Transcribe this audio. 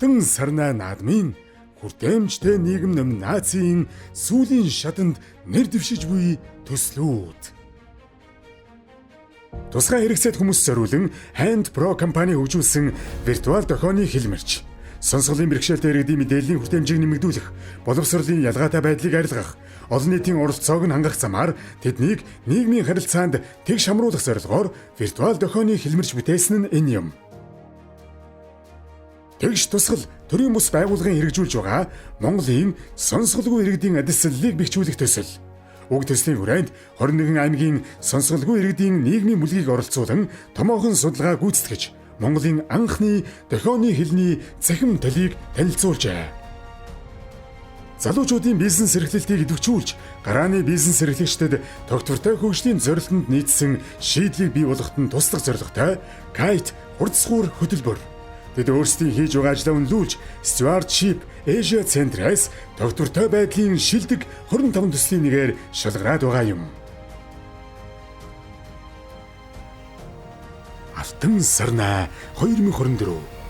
Автан сарнай наадмын хүртээмжтэй нийгэм номинацийн сүүлийн шатанд нэр дэвшиж буй төслүүд. Тусгай хэрэгцээт хүмүүс зориулан Hand Pro компани хөгжүүлсэн виртуал дохионы хэлмэрч, сонсголын бэрхшээлтэй иргэдийн мэдээллийн хүртээмжийг нэмэгдүүлэх, боловсролын ялгаатай байдлыг арилгах, олон нийтийн оролцоог нь хангах замаар тэднийг нийгмийн харилцаанд тэгш хамруулах зорилгоор виртуал дохионы хэлмэрч бүтээсэн нь энэ юм. Тэгш тусгал төрийн бус байгууллагын хэрэгжүүлж байгаа Монголын сонсголгүй иргэдийн адилслалыг бэхжүүлэх төсөл. Уг төслийн хүрээнд 21 аймгийн сонсголгүй иргэдийн нийгмийн бүлгийг оролцуулан томоохон судалгаа гүйцэтгэж Монголын анхны дохионы хэлний цахим төлийг танилцуулжээ. Залуучуудын бизнес эрхлэлтийг идэвхжүүлж, гарааны бизнес эрхлэгчдэд тогтвортой хөгжлийн зорилтонд нийцсэн шийдлийг бий болгоход нь туслах зорилготой Kite хурцсгуур хөтөлбөр. Тэд өөрсдийн хийж байгаа ажлаа үнэлүүлж, Stewardship Asia Center-аас тогтвортой байдлын шилдэг 25 төслийн нэгээр шалгараад байгаа юм. Автан сарнай 2024